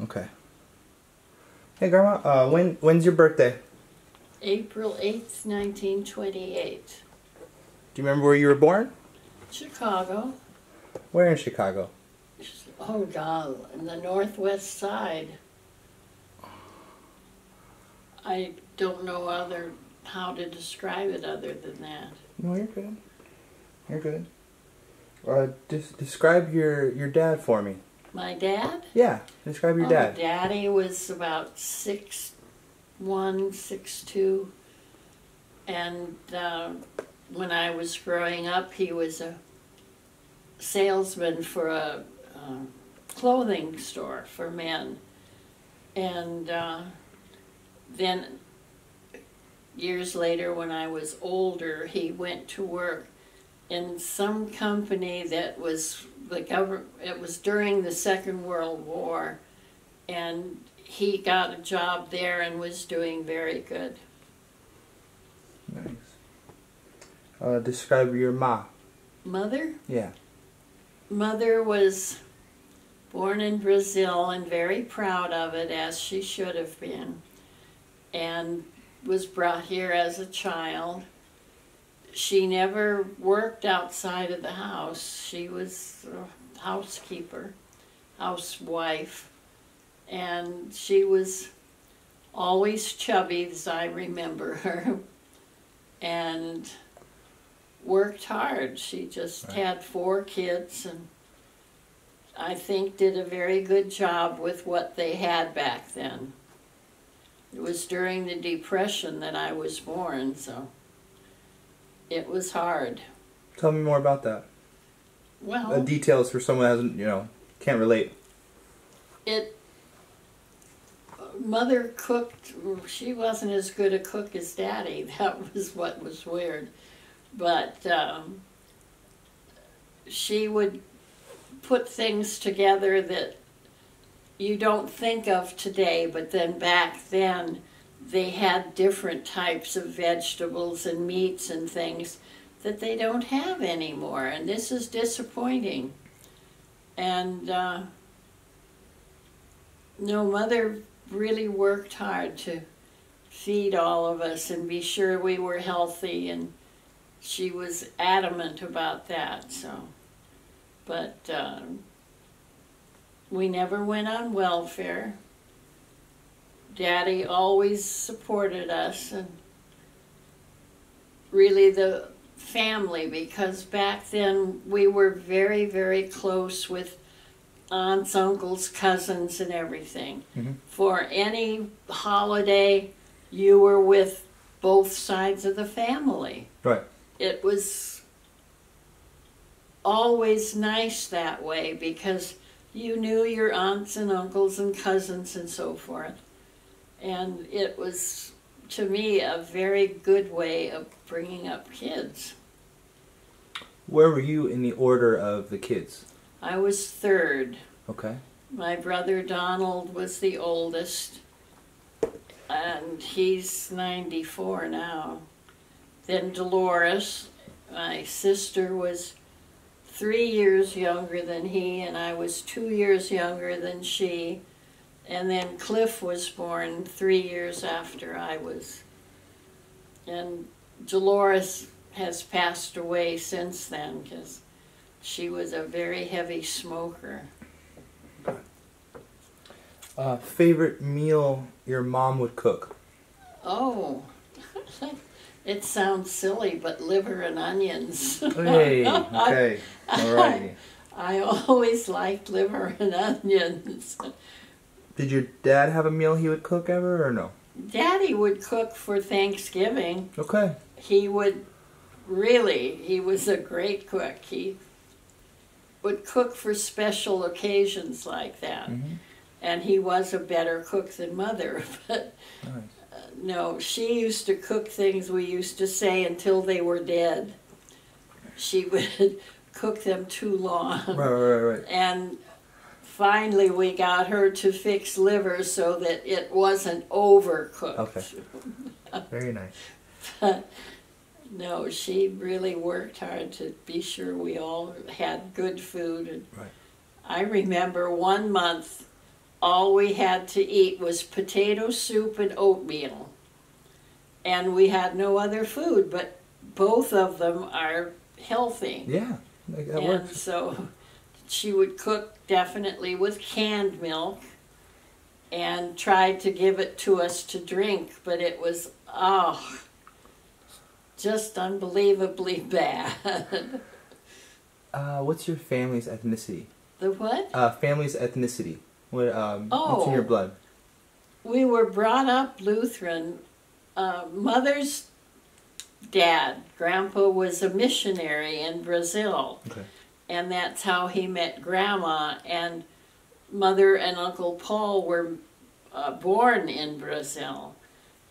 Okay. Hey, Grandma. When's your birthday? April 8th, 1928. Do you remember where you were born? Chicago. Where in Chicago? Oh, God, in the northwest side. I don't know how to describe it other than that. No, you're good. You're good. Describe your dad for me. My dad? Yeah, describe your dad. Daddy was about 6'1", 6'2", and when I was growing up, he was a salesman for a clothing store for men, and then years later, when I was older, he went to work in some company that was the government. It was during the Second World War, and he got a job there and was doing very good. Nice. Describe your ma. Mother? Yeah. Mother was born in Brazil and very proud of it, as she should have been, and was brought here as a child. She never worked outside of the house. She was a housekeeper, housewife, and she was always chubby, as I remember her, and worked hard. She just had 4 kids, and I think did a very good job with what they had back then. It was during the Depression that I was born, so it was hard. Tell me more about that. Well, details for someone who hasn't, can't relate. Mother cooked. She wasn't as good a cook as Daddy. That was what was weird. But she would put things together that you don't think of today, but then back then they had different types of vegetables and meats and things that they don't have anymore, and this is disappointing. And no, Mother really worked hard to feed all of us and be sure we were healthy, and she was adamant about that. So, but we never went on welfare. Daddy always supported us, and really the family, because back then we were very, very close with aunts, uncles, cousins, and everything. Mm-hmm. For any holiday, you were with both sides of the family. Right. It was always nice that way, because you knew your aunts and uncles and cousins and so forth. And it was, to me, a very good way of bringing up kids. Where were you in the order of the kids? I was third. Okay. My brother Donald was the oldest, and he's 94 now. Then Dolores, my sister, was 3 years younger than he, and I was 2 years younger than she. And then Cliff was born 3 years after I was. And Dolores has passed away since then, because she was a very heavy smoker. Favorite meal your mom would cook? Oh, it sounds silly, but liver and onions. Hey, okay, alrighty. I always liked liver and onions. Did your dad have a meal he would cook ever, or no? Daddy would cook for Thanksgiving. Okay. He was a great cook. He would cook for special occasions like that. Mm-hmm. And he was a better cook than Mother. But nice. No, she used to cook things we used to say until they were dead. She would cook them too long. Right. And finally we got her to fix liver so that it wasn't overcooked. Okay. Very nice. But no, she really worked hard to be sure we all had good food. And right. I remember one month all we had to eat was potato soup and oatmeal. And we had no other food, but both of them are healthy. Yeah, that And works. so she would cook definitely with canned milk and tried to give it to us to drink, but it was, just unbelievably bad. What's your family's ethnicity? The what? Family's ethnicity. What's Oh. in your blood? We were brought up Lutheran. Mother's dad, Grandpa, was a missionary in Brazil. Okay. And that's how he met Grandma. And Mother and Uncle Paul were born in Brazil.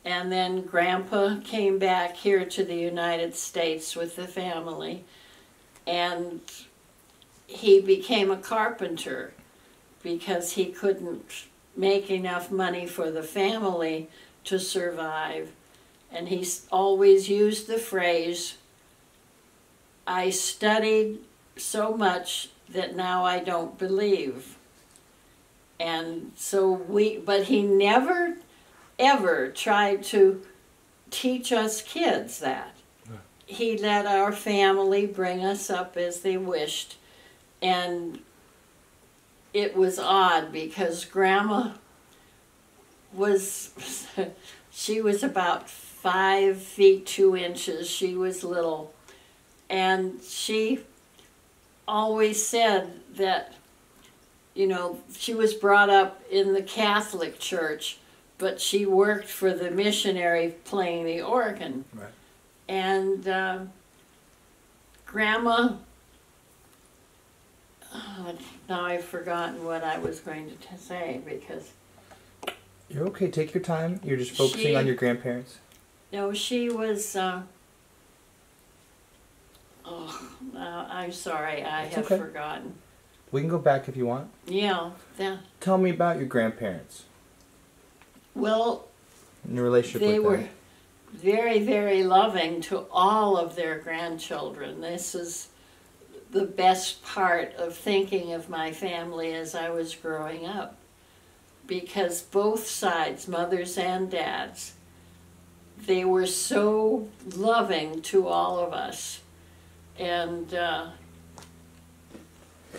And then Grandpa came back here to the United States with the family. And he became a carpenter because he couldn't make enough money for the family to survive. And he's always used the phrase, I studied so much that now I don't believe. And so but he never ever tried to teach us kids that. He let our family bring us up as they wished. And it was odd because Grandma was, she was about 5 feet 2 inches. She was little. And she always said that, you know, she was brought up in the Catholic Church, but she worked for the missionary playing the organ. Right. And Grandma, now I've forgotten what I was going to say because... You're okay, take your time. You're just focusing on your grandparents. No, she was... I'm sorry, I have forgotten. We can go back if you want. Yeah. Tell me about your grandparents. Well, and your relationship they with were them. very, very loving to all of their grandchildren. This is the best part of thinking of my family as I was growing up. Because both sides, mothers and dads, they were so loving to all of us. And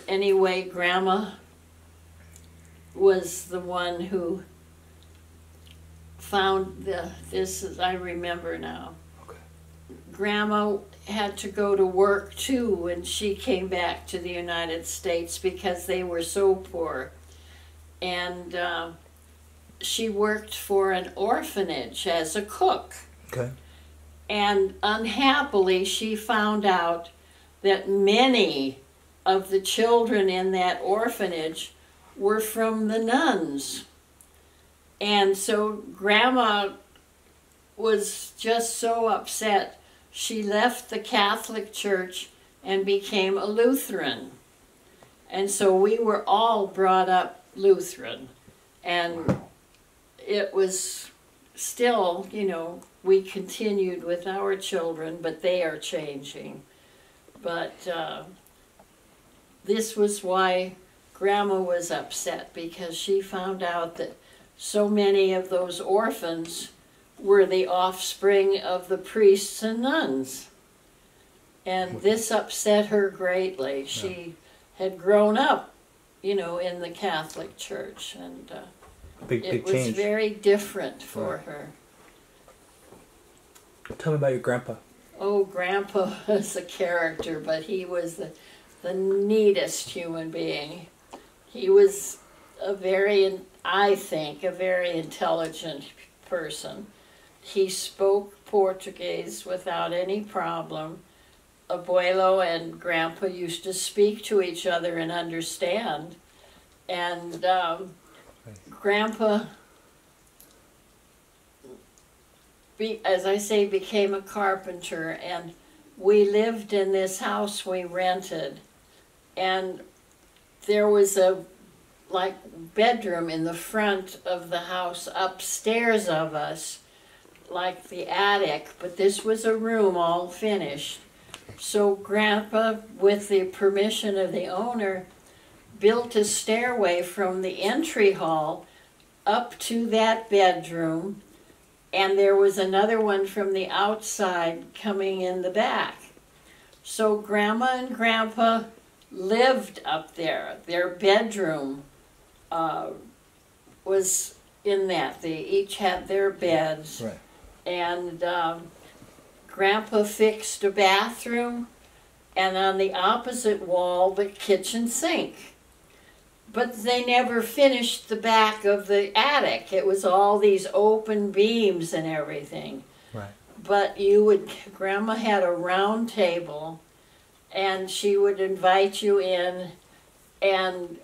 anyway, Grandma was the one who found I remember now. Okay. Grandma had to go to work too when she came back to the United States because they were so poor. And she worked for an orphanage as a cook. Okay. And unhappily, she found out that many of the children in that orphanage were from the nuns. And so Grandma was just so upset, she left the Catholic Church and became a Lutheran. And so we were all brought up Lutheran. And it was still, you know, we continued with our children, but they are changing. But this was why Grandma was upset, because she found out that so many of those orphans were the offspring of the priests and nuns. And this upset her greatly. She had grown up, you know, in the Catholic Church, and it was change. very different for her. Tell me about your grandpa. Oh, Grandpa was a character, but he was the neatest human being. He was I think, a very intelligent person. He spoke Portuguese without any problem. Abuelo and Grandpa used to speak to each other and understand. And Grandpa, as I say, became a carpenter, and we lived in this house we rented, and there was a bedroom in the front of the house upstairs of us, like the attic, but this was a room all finished. So Grandpa, with the permission of the owner, built a stairway from the entry hall up to that bedroom, and there was another one from the outside coming in the back. So Grandma and Grandpa lived up there. Their bedroom was in that. They each had their beds. Right. And Grandpa fixed a bathroom, and on the opposite wall, the kitchen sink. But they never finished the back of the attic. It was all these open beams and everything. Right. But Grandma had a round table, and she would invite you in and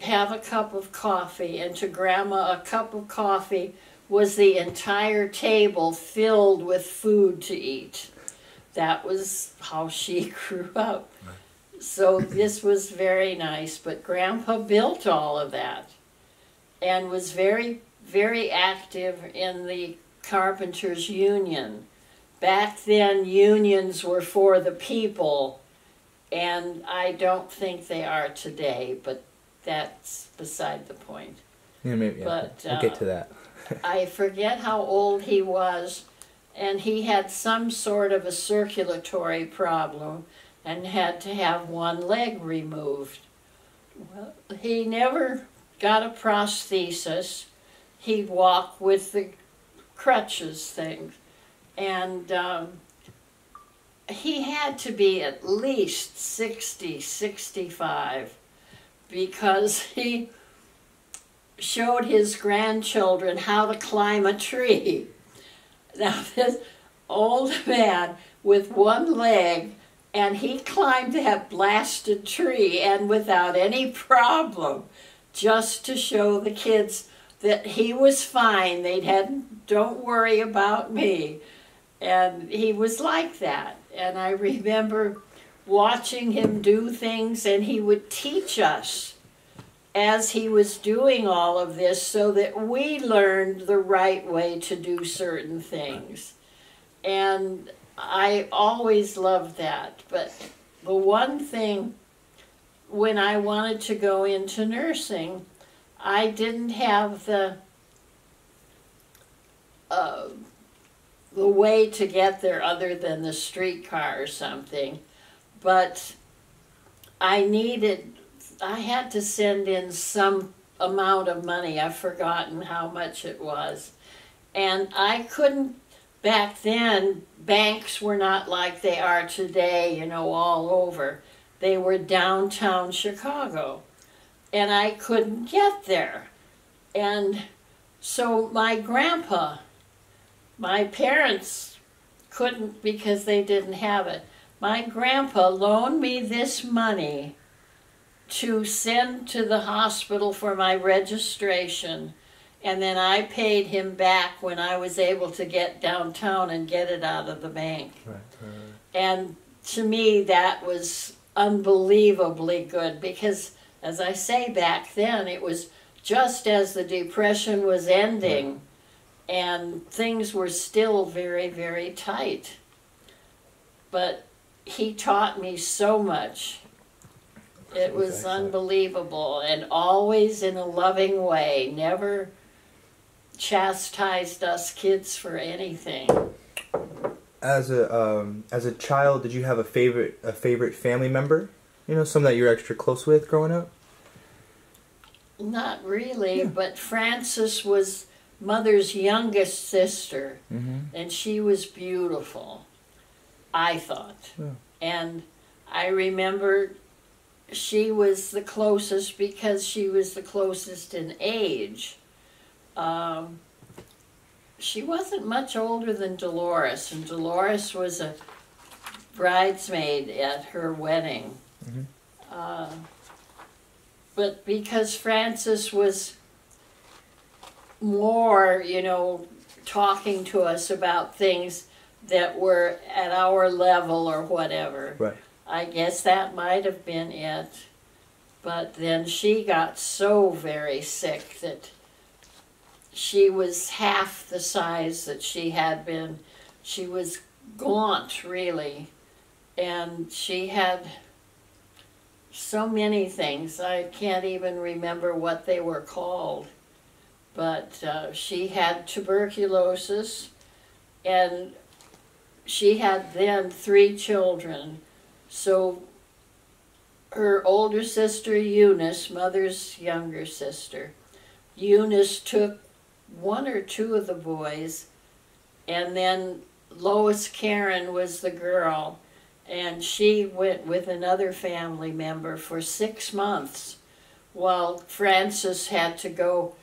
have a cup of coffee. And to Grandma, a cup of coffee was the entire table filled with food to eat. That was how she grew up. Right. So this was very nice, but Grandpa built all of that and was very, very active in the Carpenters Union. Back then, unions were for the people, and I don't think they are today, but that's beside the point. Yeah, maybe. Yeah. But, we'll get to that. I forget how old he was, and he had some sort of a circulatory problem and had to have one leg removed. Well, he never got a prosthesis. He'd walk with the crutches thing. And he had to be at least 60, 65, because he showed his grandchildren how to climb a tree. Now, this old man with one leg, and he climbed that blasted tree, and without any problem, just to show the kids that he was fine. They hadn't, don't worry about me. And he was like that. And I remember watching him do things, and he would teach us as he was doing all of this so that we learned the right way to do certain things. And I always loved that. But the one thing, when I wanted to go into nursing, I didn't have the way to get there other than the streetcar or something. But I had to send in some amount of money. I've forgotten how much it was. And I couldn't, back then, banks were not like they are today, you know, all over. They were downtown Chicago. And I couldn't get there. And so my grandpa, my parents couldn't because they didn't have it. My grandpa loaned me this money to send to the hospital for my registration, and then I paid him back when I was able to get downtown and get it out of the bank. Right. And to me, that was unbelievably good because, as I say, back then it was just as the Depression was ending, and things were still very, very tight. But he taught me so much. It was unbelievable, and always in a loving way. Never chastised us kids for anything. As a child, did you have a favorite family member? You know, someone that you were extra close with growing up? Not really, but Frances was Mother's youngest sister, and she was beautiful, I thought. Yeah. And I remember she was the closest because she was the closest in age. She wasn't much older than Dolores, and Dolores was a bridesmaid at her wedding. But because Frances was more, you know, talking to us about things that were at our level or whatever. Right. I guess that might have been it. But then she got so very sick that she was half the size that she had been. She was gaunt, really. And she so many things. I can't even remember what they were called. But she had tuberculosis, and she had then 3 children. So her older sister Eunice, mother's younger sister, Eunice took 1 or 2 of the boys, and then Lois Karen was the girl, and she went with another family member for 6 months while Francis had to go.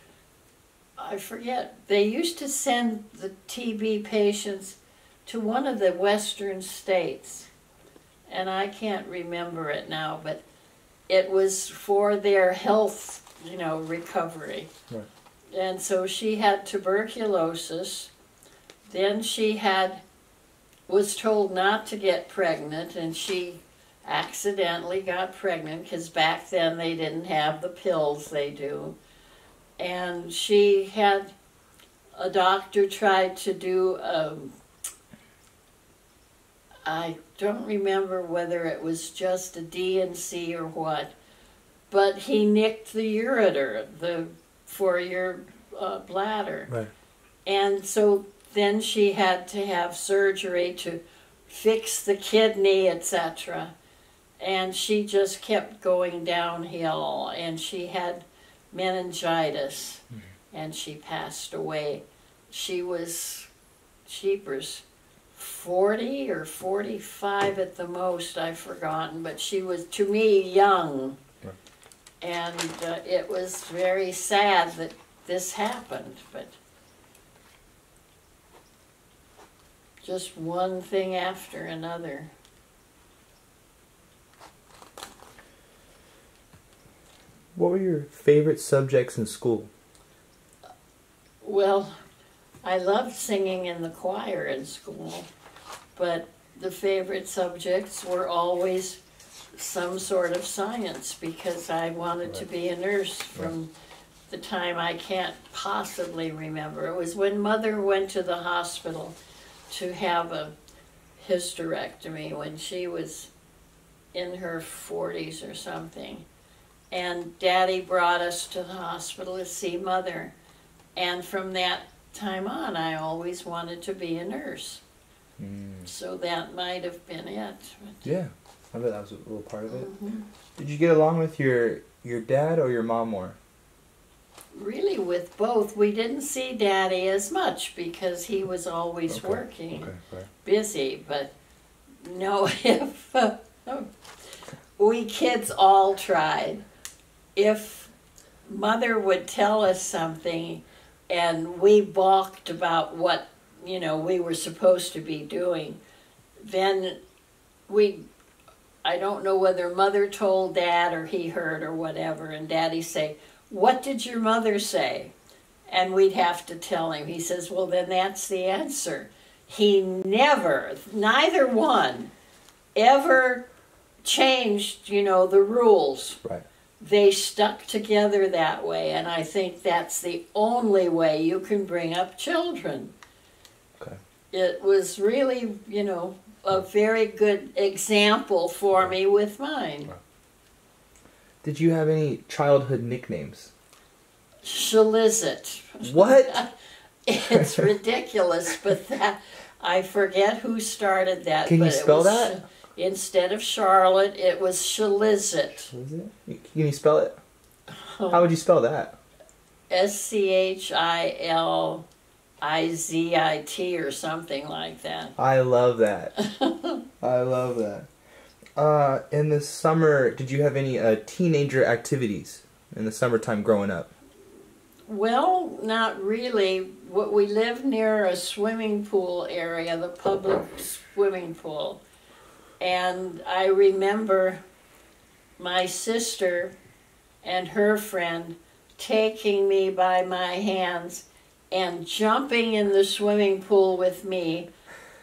I forget, they used to send the TB patients to one of the western states, and I can't remember it now, but it was for their health, recovery. Right. And so she had tuberculosis. Then she was told not to get pregnant, and she accidentally got pregnant because back then they didn't have the pills they do. And she had a doctor tried to do, I don't remember whether it was just a D&C or what, but he nicked the ureter for your bladder. Right. And so then she had to have surgery to fix the kidney, etc. And she just kept going downhill, and she had meningitis, and she passed away. She was, sheepers, 40 or 45 at the most, I've forgotten, but she was, to me, young. Right. And it was very sad that this happened, but just one thing after another. What were your favorite subjects in school? Well, I loved singing in the choir in school, but the favorite subjects were always some sort of science because I wanted to be a nurse from the time I can't possibly remember. It was when Mother went to the hospital to have a hysterectomy when she was in her 40s or something. And Daddy brought us to the hospital to see Mother. And from that time on, I always wanted to be a nurse. So that might have been it. Yeah, I bet that was a little part of it. Mm-hmm. Did you get along with your dad or your mom more? Really with both. We didn't see Daddy as much because he was always working, busy. But no, if we kids all tried. If Mother would tell us something and we balked about what, we were supposed to be doing, then I don't know whether Mother told Dad or he heard or whatever, and Daddy'd say, "What did your mother say?" And we'd have to tell him. He says, "Well, then that's the answer." He neither one ever changed, the rules. Right. They stuck together that way, and I think that's the only way you can bring up children. Okay. It was really, a very good example for me with mine. Right. Did you have any childhood nicknames? Shalizit. What? It's ridiculous, but I forget who started that. Can you spell that? Instead of Charlotte, it was Shalizit. Can you spell it? How would you spell that? SCHILIZIT or something like that. I love that. I love that. In the summer, did you have any teenager activities in the summertime growing up? Well, not really. We lived near a swimming pool area, the public swimming pool. And I remember my sister and her friend taking me by my hands and jumping in the swimming pool with me.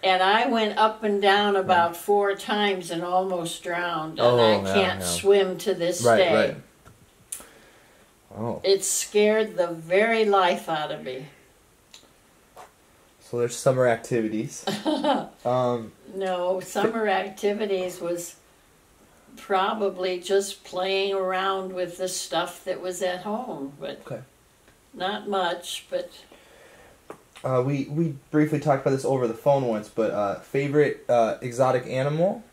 And I went up and down about 4 times and almost drowned. And I can't swim to this day. Right. Oh. It scared the very life out of me. So there's summer activities. No, summer activities was probably just playing around with the stuff that was at home, but Okay. not much, but... We briefly talked about this over the phone once, but favorite exotic animal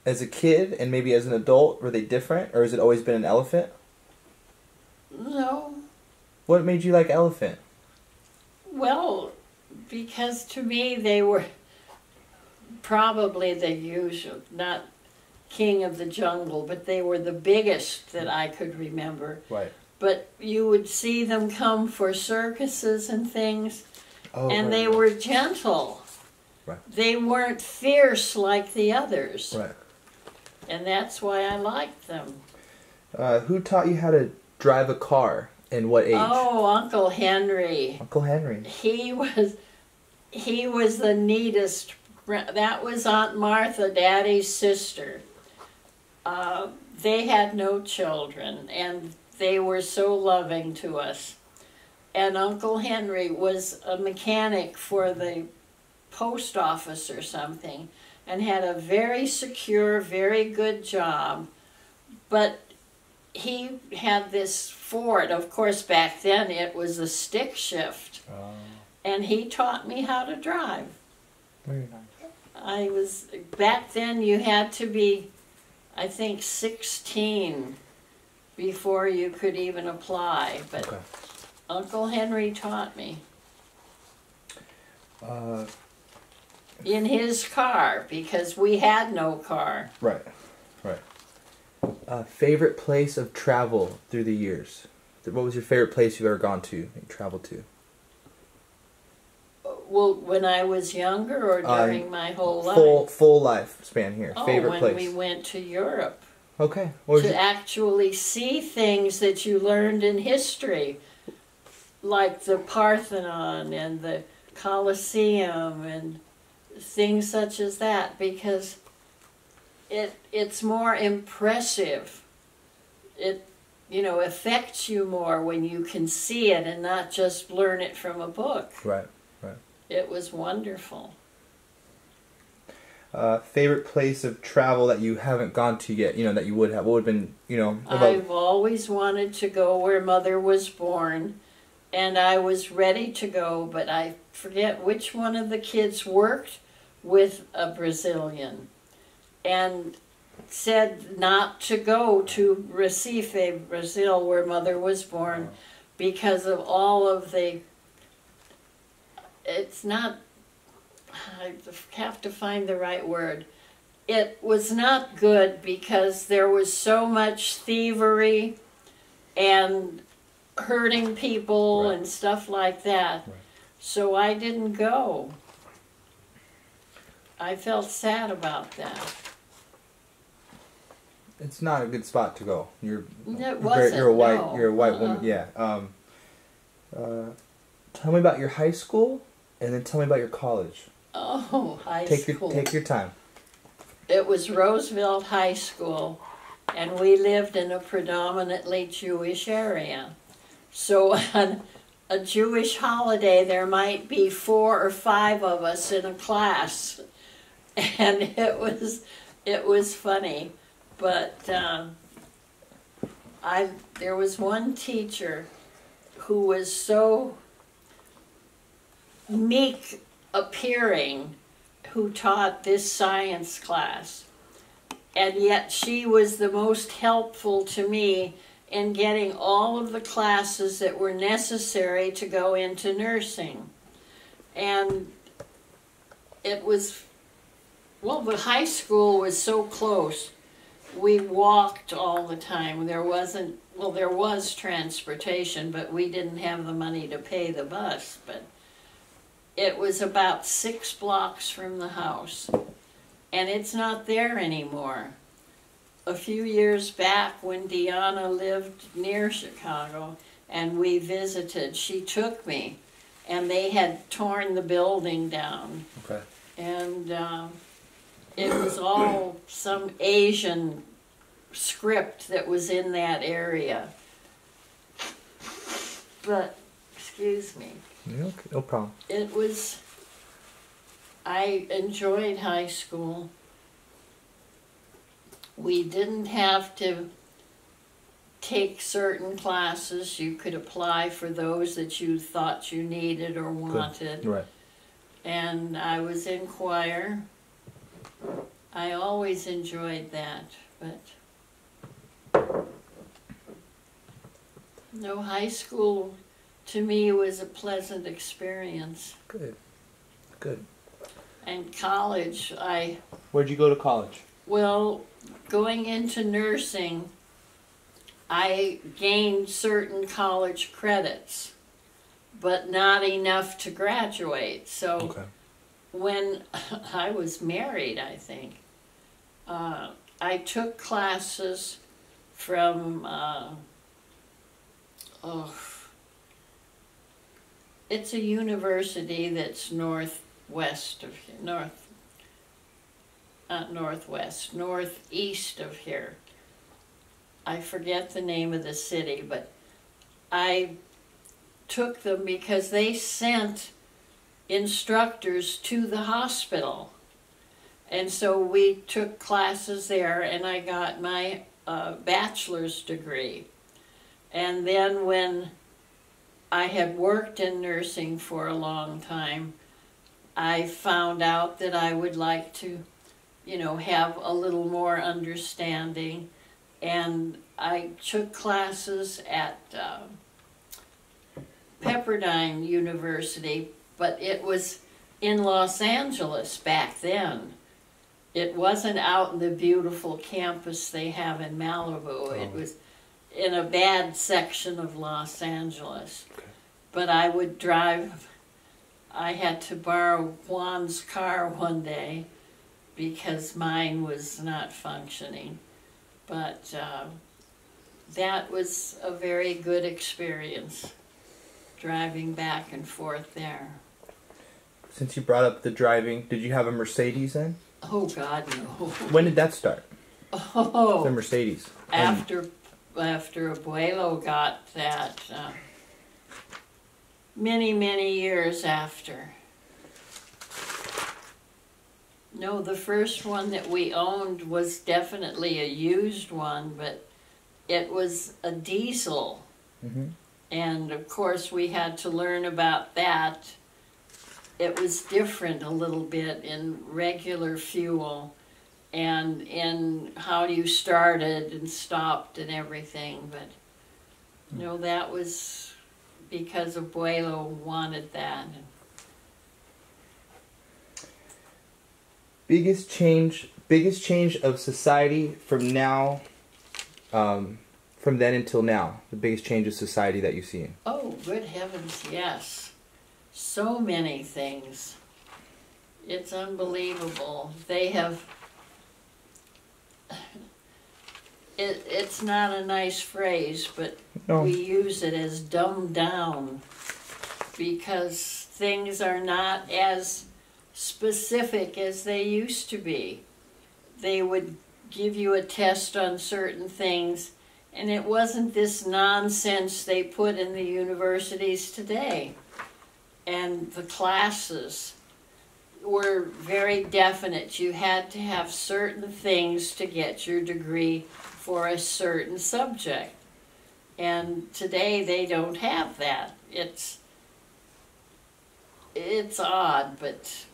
as a kid and maybe as an adult, were they different, or has it always been an elephant? No. What made you like elephant? Well, because to me they were probably the usual, not king of the jungle, but they were the biggest that I could remember. Right. But you would see them come for circuses and things, and right, they right. were gentle. Right. They weren't fierce like the others. Right. And that's why I liked them. Who taught you how to drive a car and what age? Oh, Uncle Henry. Uncle Henry. He was the neatest. That was Aunt Martha, Daddy's sister. They had no children, and they were so loving to us. And Uncle Henry was a mechanic for the post office or something, and had a very secure, very good job. But he had this Ford. Of course, back then it was a stick shift. And he taught me how to drive. Very nice. Back then you had to be, I think, 16 before you could even apply. But Okay. Uncle Henry taught me. Uh, In his car, because we had no car. right. Favorite place of travel through the years? What was your favorite place you've ever gone to and traveled to? Well, when I was younger or during my whole life? Full life span here. Oh, Favorite when place. we went to Europe. Okay. What was To your- actually see things that you learned in history, like the Parthenon and the Colosseum and things such as that, because it's more impressive. It, affects you more when you can see it and not just learn it from a book. Right. It was wonderful. Favorite place of travel that you haven't gone to yet, that you would have? What would have been, I've always wanted to go where Mother was born, and I was ready to go, but I forget which one of the kids worked with a Brazilian and said not to go to Recife, Brazil, where Mother was born, because of all of the... It's not... I have to find the right word. It was not good because there was so much thievery and hurting people Right. and stuff like that. Right. So I didn't go. I felt sad about that. It's not a good spot to go. It wasn't, You're a white. no. You're a white woman. Yeah. Tell me about your high school, and then tell me about your college. Oh, high school. Take your time. It was Roosevelt High School, and we lived in a predominantly Jewish area. So on a Jewish holiday, there might be 4 or 5 of us in a class, and it was funny. But there was one teacher who was so meek appearing, who taught this science class, and yet she was the most helpful to me in getting all of the classes that were necessary to go into nursing. And it was, well, the high school was so close. We walked all the time. There was transportation, but we didn't have the money to pay the bus. But it was about 6 blocks from the house, and it's not there anymore. A few years back, when Deanna lived near Chicago and we visited, she took me, and they had torn the building down. Okay. And it was all some Asian script that was in that area. But, excuse me. Okay, no problem. I enjoyed high school. We didn't have to take certain classes. You could apply for those that you thought you needed or wanted. Right. And I was in choir. I always enjoyed that, but no, high school to me was a pleasant experience. Good. Good. And college, Where'd you go to college? well, going into nursing, I gained certain college credits, but not enough to graduate. So Okay. when I was married, I think, I took classes from, it's a university that's northwest of here, northeast of here. I forget the name of the city, but I took them because they sent instructors to the hospital. And so we took classes there, and I got my bachelor's degree. And then when I had worked in nursing for a long time, I found out that I would like to, have a little more understanding. And I took classes at Pepperdine University, but it was in Los Angeles back then. It wasn't out in the beautiful campus they have in Malibu. It was in a bad section of Los Angeles. Okay. But I would drive. I had to borrow Juan's car one day because mine was not functioning. But that was a very good experience, driving back and forth there. Since you brought up the driving, did you have a Mercedes then? Oh, God, no. When did that start? Oh, The Mercedes. after Abuelo got that, many, many years after. No, the first one that we owned was definitely a used one, but it was a diesel. Mm-hmm. And of course we had to learn about that. It was different a little bit in regular fuel and in how you started and stopped and everything. But that was because Abuelo wanted that. Biggest change of society from now, from then until now. The biggest change of society that you've seen. Oh, good heavens, yes. So many things. It's unbelievable. They have... It's not a nice phrase, but No. we use it as dumbed down because things are not as specific as they used to be. They would give you a test on certain things, and it wasn't this nonsense they put in the universities today. And the classes were very definite. You had to have certain things to get your degree for a certain subject. And today they don't have that. It's odd, but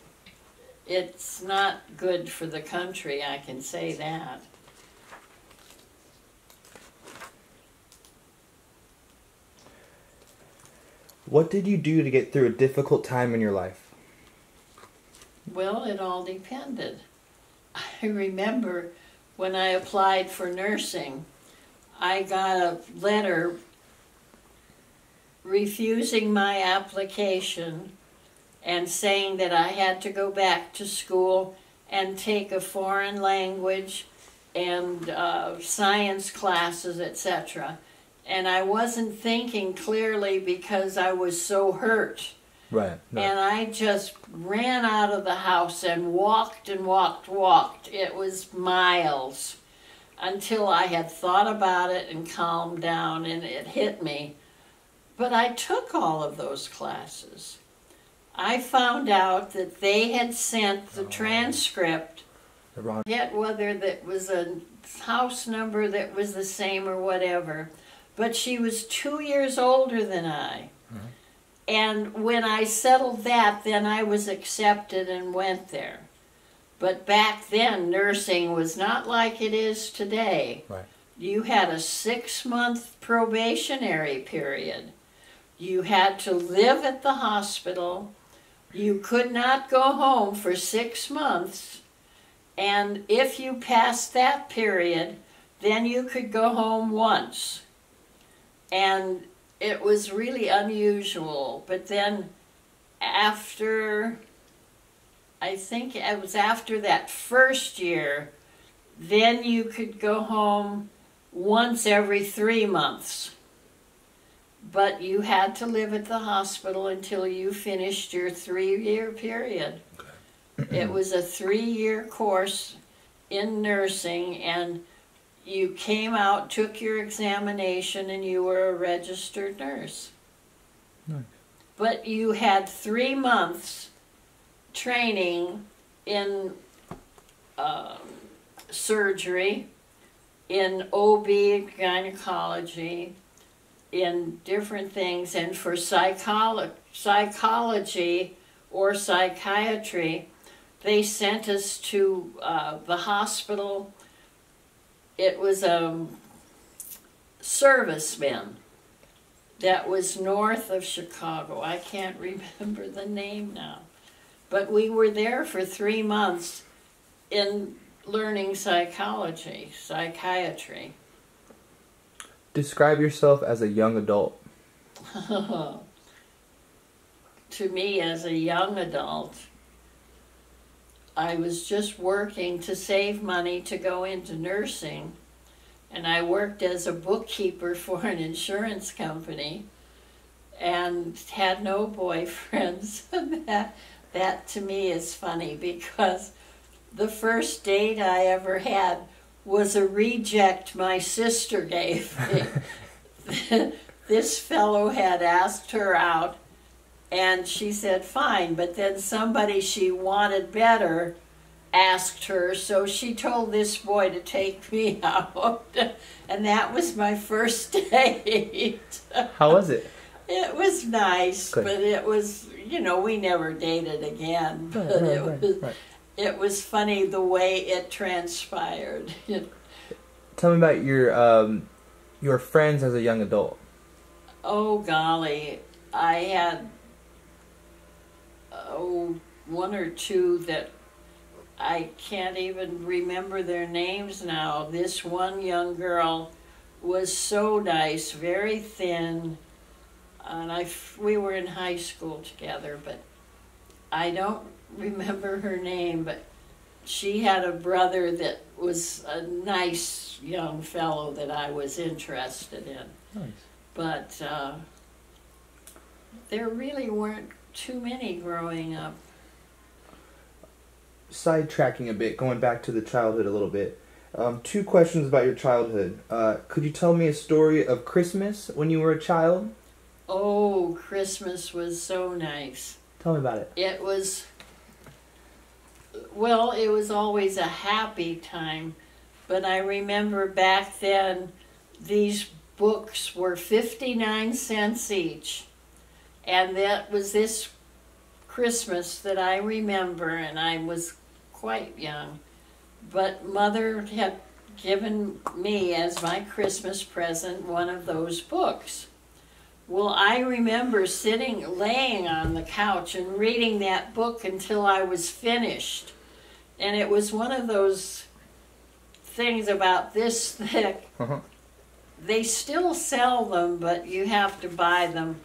it's not good for the country, I can say that. What did you do to get through a difficult time in your life? Well, it all depended. I remember when I applied for nursing, I got a letter refusing my application and saying that I had to go back to school and take a foreign language and science classes, etc. And I wasn't thinking clearly because I was so hurt. Right. No. And I just ran out of the house and walked and walked, walked. It was miles until I had thought about it and calmed down and it hit me. But I took all of those classes. I found out that they had sent the transcript Yet whether that was a house number that was the same or whatever, but she was 2 years older than I. Mm-hmm. And when I settled that, then I was accepted and went there. But back then, nursing was not like it is today. Right. You had a 6-month probationary period. You had to live at the hospital. You could not go home for 6 months. And if you passed that period, then you could go home once. And it was really unusual. But then after, I think it was after that first year, then you could go home once every 3 months. But you had to live at the hospital until you finished your 3-year period. It was a 3-year course in nursing, and you came out, took your examination, and you were a registered nurse. Nice. But you had 3 months training in surgery, in OB gynecology, in different things, and for psychology or psychiatry, they sent us to the hospital. It was a serviceman that was north of Chicago. I can't remember the name now. But we were there for 3 months in learning psychology, psychiatry. Describe yourself as a young adult. To me, as a young adult, I was just working to save money to go into nursing, and I worked as a bookkeeper for an insurance company and had no boyfriends. That to me is funny, because the first date I ever had was a reject my sister gave me. This fellow had asked her out, and she said fine, but then somebody she wanted better asked her, so she told this boy to take me out, and that was my first date. How was it? It was nice. Good. But it was, we never dated again, but it was funny the way it transpired. Tell me about your friends as a young adult. Oh golly, I had one or two that I can't even remember their names now. This one young girl was so nice, very thin, and we were in high school together, but I don't remember her name, but she had a brother that was a nice young fellow that I was interested in. Nice. But there really weren't too many growing up. Sidetracking a bit, going back to the childhood a little bit. 2 questions about your childhood. Could you tell me a story of Christmas when you were a child? Oh, Christmas was so nice. Tell me about it. It was always a happy time, but I remember back then these books were 59 cents each, and that was this Christmas that I remember, and I was quite young, but Mother had given me as my Christmas present one of those books. Well, I remember laying on the couch and reading that book until I was finished. And it was one of those things about this thick. Uh-huh. They still sell them, but you have to buy them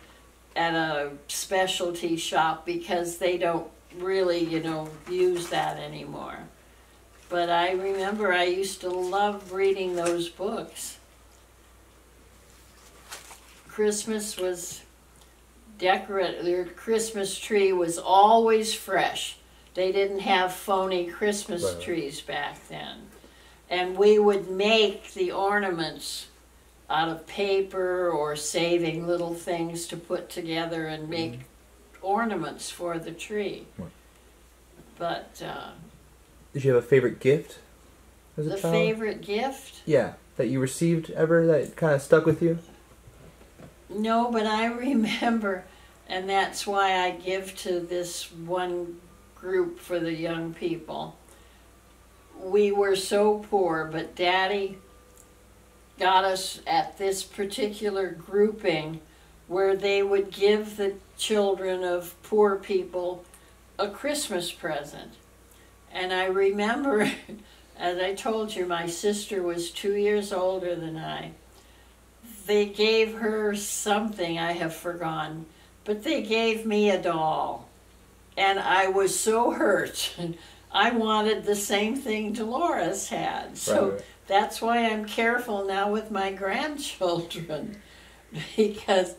at a specialty shop because they don't really, use that anymore. But I remember I used to love reading those books. Christmas was decorated. Their Christmas tree was always fresh. They didn't have phony Christmas trees back then. And we would make the ornaments out of paper or saving little things to put together and make ornaments for the tree. But Did you have a favorite gift as a The child? favorite gift? Yeah, that you received ever that kind of stuck with you? No, but I remember, and that's why I give to this one group for the young people. We were so poor, but Daddy got us at this particular grouping where they would give the children of poor people a Christmas present. And I remember, as I told you, my sister was 2 years older than I. They gave her something I have forgotten, but they gave me a doll. And I was so hurt. I wanted the same thing Dolores had. So Right. that's why I'm careful now with my grandchildren, because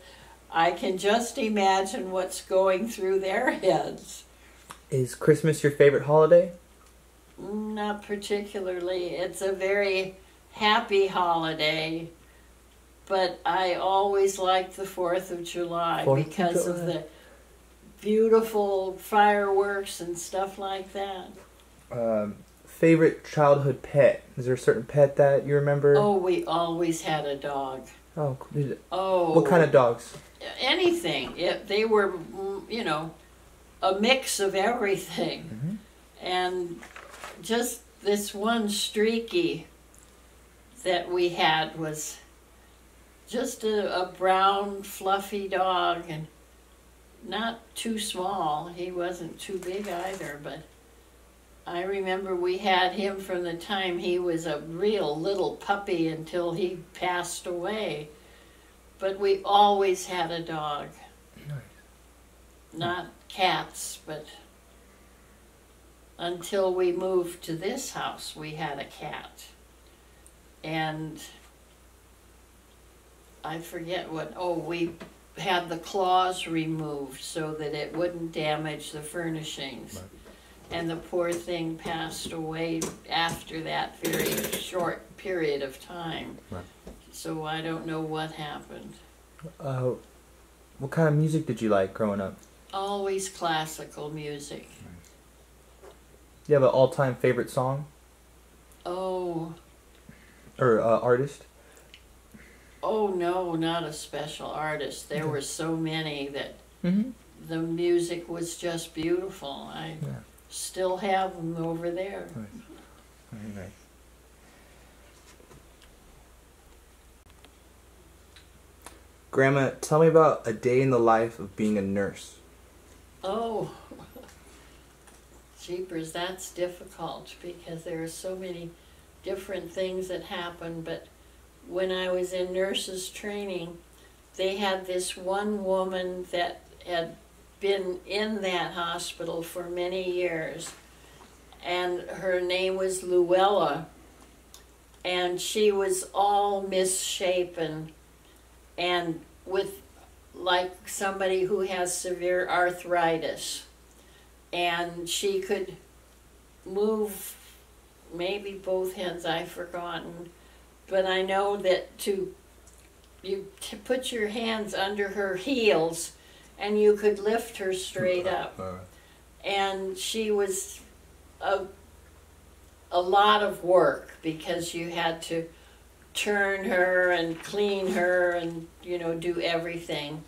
I can just imagine what's going through their heads. Is Christmas your favorite holiday? Not particularly. It's a very happy holiday, but I always like the 4th of July 4th of because of July. the beautiful fireworks and stuff like that. Favorite childhood pet? Is there a certain pet that you remember? Oh, we always had a dog. Oh, cool. Oh. What kind of dogs? Anything. They were, a mix of everything. Mm-hmm. And just this one Streaky that we had was just a brown, fluffy dog, and not too small. He wasn't too big either, but I remember we had him from the time he was a real little puppy until he passed away. But we always had a dog. Nice. Not cats, but until we moved to this house, we had a cat. And I forget we had the claws removed so that it wouldn't damage the furnishings. Right. And the poor thing passed away after that very short period of time. Right. So I don't know what happened. What kind of music did you like growing up? Always classical music. Do you have an all-time favorite song Oh, or artist? oh no, not a special artist. There were so many that Mm-hmm. the music was just beautiful. I Yeah. still have them over there. Very nice. Grandma, tell me about a day in the life of being a nurse. Oh, jeepers, that's difficult because there are so many different things that happen. But when I was in nurses training, they had this one woman that had been in that hospital for many years, and her name was Luella, and she was all misshapen and with like somebody who has severe arthritis, and she could move maybe both hands, I've forgotten, but I know that to put your hands under her heels and you could lift her straight up. And she was a lot of work because you had to turn her and clean her and do everything.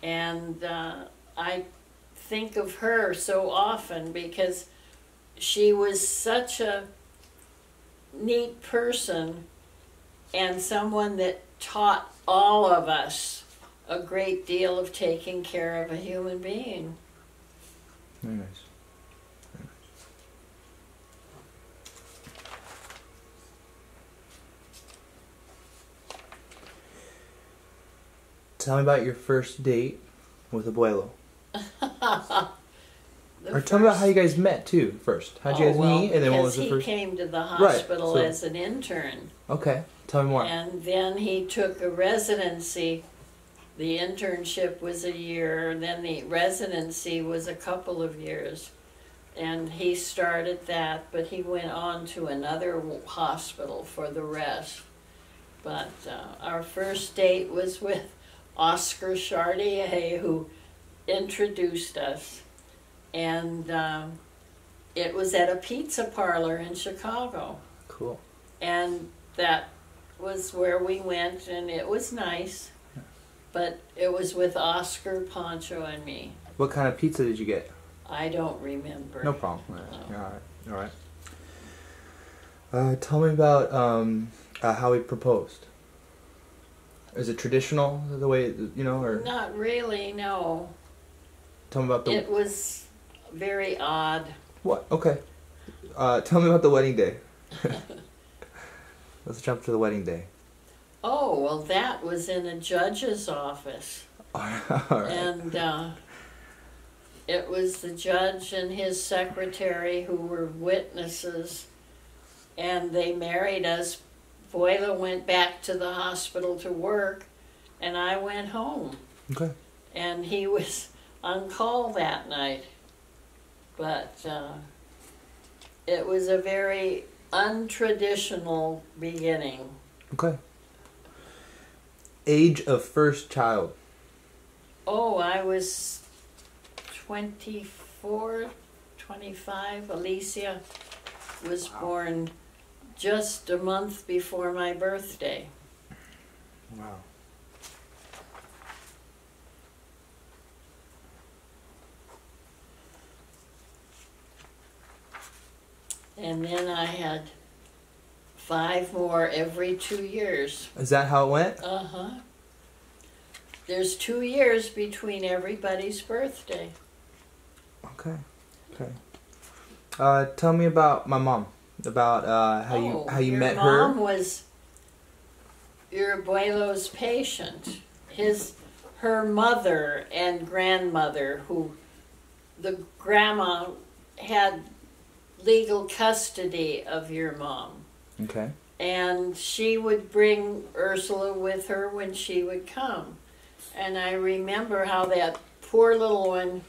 And I think of her so often because she was such a neat person and someone that taught all of us a great deal of taking care of a human being. Very nice. Tell me about your first date with Abuelo. Or tell me about how you guys met too first. How'd you guys meet, and then what was the first? He came to the hospital Right, so- as an intern. Okay, tell me more. And then he took a residency. The internship was a year, then the residency was a couple of years. And he started that, but he went on to another hospital for the rest. But our first date was with Oscar Chartier, who introduced us. And it was at a pizza parlor in Chicago. Cool. And that was where we went, and it was nice. But it was with Oscar, Pancho, and me. What kind of pizza did you get? I don't remember. No problem. No. All right. Tell me about how he proposed. Is it traditional the way, or? Not really, no. Tell me about the... It was very odd. What? Okay. Tell me about the wedding day. Let's jump to the wedding day. Oh, well, that was in a judge's office. All right. And it was the judge and his secretary who were witnesses, and they married us. Abuelo went back to the hospital to work, and I went home. Okay. And he was on call that night. But it was a very untraditional beginning. Okay. Age of first child. Oh, I was 24, 25. Alicia was born just a month before my birthday. Wow. And then I had 5 more every 2 years. Is that how it went? Uh-huh. There's 2 years between everybody's birthday. Okay. Tell me about my mom. About how you met her. Your mom was your abuelo's patient. Her mother and grandmother, who the grandma had legal custody of your mom. Okay. And she would bring Ursula with her when she would come. And I remember how that poor little one,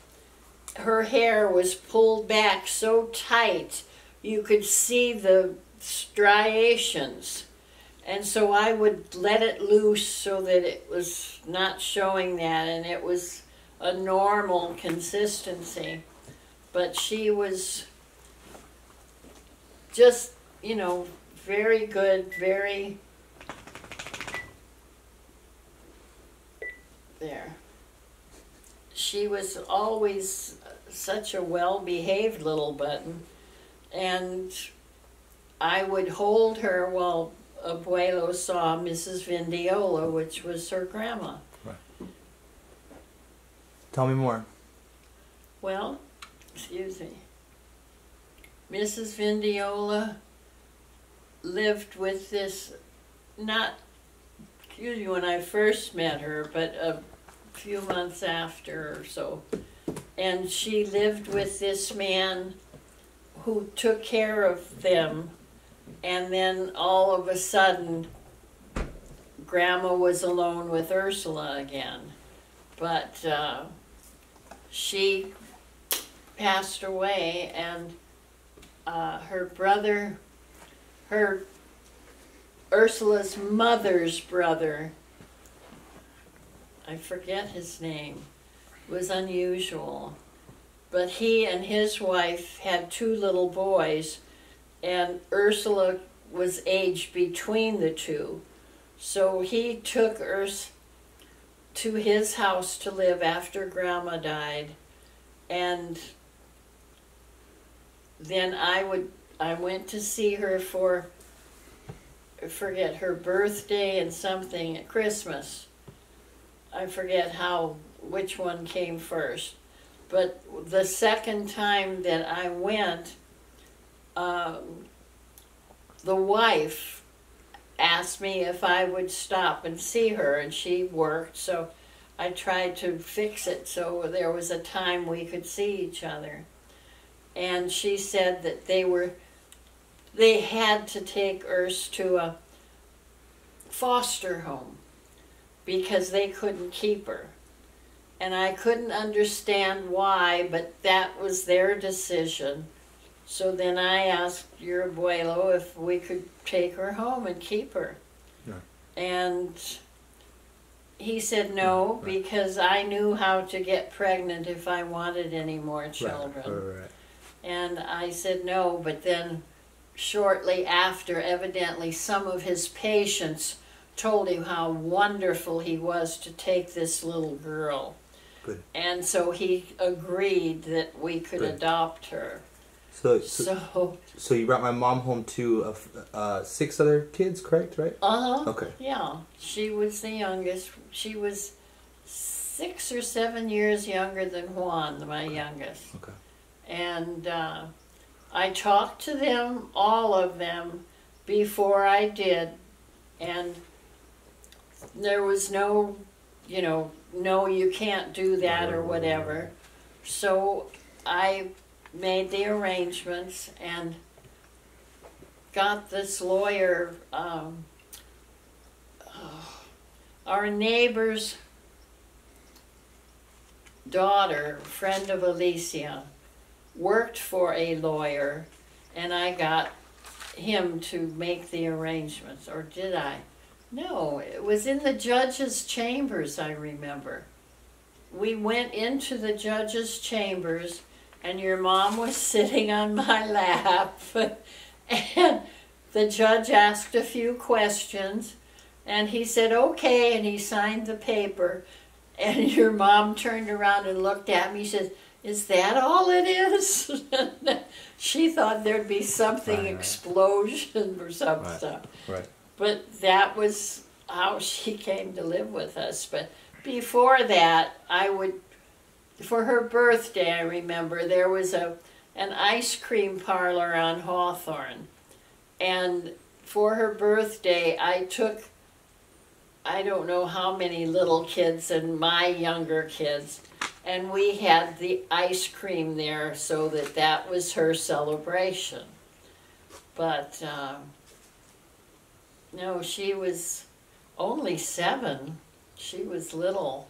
her hair was pulled back so tight you could see the striations. And so I would let it loose so that it was not showing that, and it was a normal consistency. But she was just, very good, very... There. She was always such a well-behaved little button, and I would hold her while Abuelo saw Mrs. Vindiola, which was her grandma. Right. Tell me more. Well, excuse me. Mrs. Vindiola lived with this, not, when I first met her, but a few months after or so. And she lived with this man who took care of them, and then all of a sudden Grandma was alone with Ursula again. But she passed away, and her brother, Ursula's mother's brother, I forget his name, was unusual. But he and his wife had 2 little boys, and Ursula was aged between the 2. So he took Urs to his house to live after Grandma died. And then I went to see her for, I forget, her birthday and something at Christmas. I forget which one came first. But the second time that I went, the wife asked me if I would stop and see her, and she worked, so I tried to fix it so there was a time we could see each other. And she said that they had to take Urs to a foster home because they couldn't keep her. And I couldn't understand why, but that was their decision. So then I asked your abuelo if we could take her home and keep her. Yeah. And he said no, right. Because I knew how to get pregnant if I wanted any more children. Right. And I said no, but then shortly after, evidently some of his patients told him how wonderful he was to take this little girl. Good. And so he agreed that we could Good. adopt her. So you brought my mom home to 6 other kids, correct? Right? Okay. Yeah, she was the youngest. She was 6 or 7 years younger than Juan, my youngest. Okay. And I talked to them, all of them, before I did, and there was no, no, you can't do that or whatever. So I made the arrangements and got this lawyer, our neighbor's daughter, friend of Alicia, worked for a lawyer, and I got him to make the arrangements, or did I? No, it was in the judge's chambers, I remember. We went into the judge's chambers, and your mom was sitting on my lap, and the judge asked a few questions, and he said, okay, and he signed the paper, and your mom turned around and looked at me, said, is that all it is? She thought there'd be something, explosion or some stuff. Right. But that was how she came to live with us. But before that, for her birthday, I remember, there was an ice cream parlor on Hawthorne. And for her birthday, I took, I don't know how many little kids and my younger kids, and we had the ice cream there so that was her celebration. But no, she was only 7. She was little.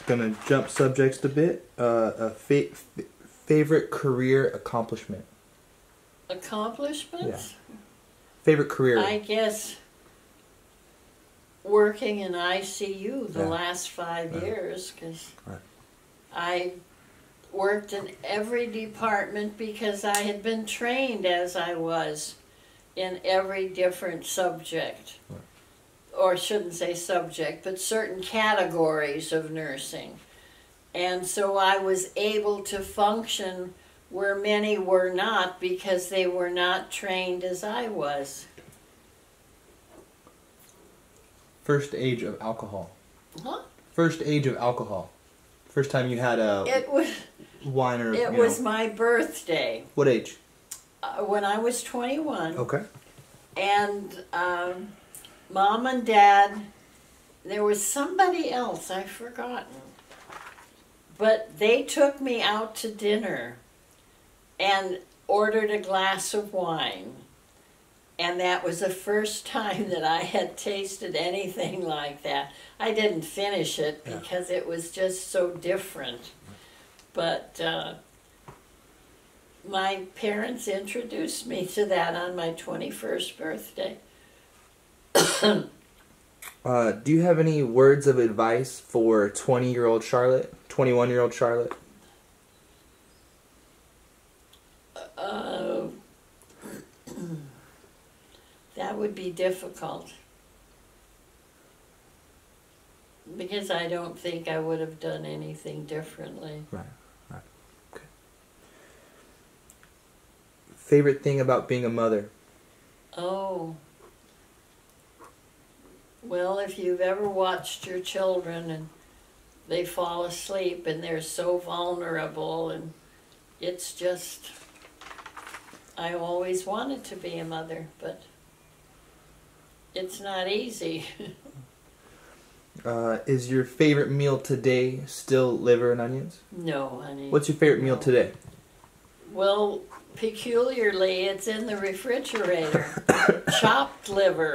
Gonna jump subjects a bit. Favorite career accomplishment? Accomplishments? Yeah. Favorite career? I guess working in ICU the last 5 years, because I worked in every department because I had been trained as I was in every different subject. Or shouldn't say subject, but certain categories of nursing. And so I was able to function where many were not because they were not trained as I was. First age of alcohol. Huh? First age of alcohol. First time you had a wine or It was my birthday. What age? When I was 21. Okay. And Mom and Dad, there was somebody else, I've forgotten. But they took me out to dinner and ordered a glass of wine. And that was the first time that I had tasted anything like that. I didn't finish it because it was just so different. But my parents introduced me to that on my 21st birthday. Do you have any words of advice for 20-year-old Charlotte, 21-year-old Charlotte? That would be difficult. Because I don't think I would have done anything differently. Right. Okay. Favorite thing about being a mother? Oh. Well, if you've ever watched your children and they fall asleep and they're so vulnerable, and it's just, I always wanted to be a mother, but it's not easy. Is your favorite meal today still liver and onions? No, honey. What's your favorite meal today? Well, peculiarly, it's in the refrigerator. Chopped liver.